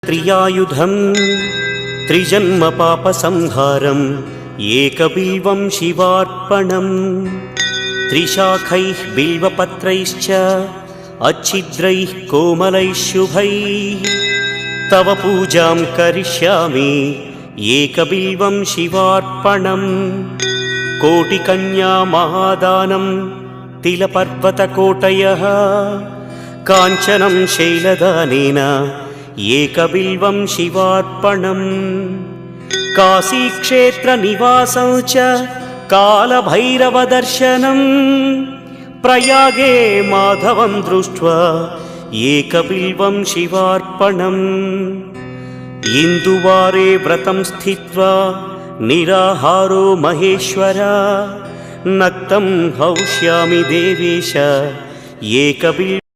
त्रियायुधं त्रिजन्म पापसंहारं एकबिल्वं शिवार्पणं त्रिशाखैः बिल्वपत्रैश्च अच्छिद्रैः कोमलैः शुभैः तव पूजां करिष्यामि एकबिल्वं शिवार्पणं कोटिकन्या महादानं तिलपर्वतकोटयः काञ्चनं शैलदानेन एकबिल्वं शिवार्पणं काशीक्षेत्रनिवासं च कालभैरवदर्शनं प्रयागे माधवं दृष्ट्वा एकबिल्वं शिवार्पणम् इन्दुवारे व्रतं स्थित्वा निराहारो महेश्वर नक्तं हौष्यामि देवेश एकबिल्वं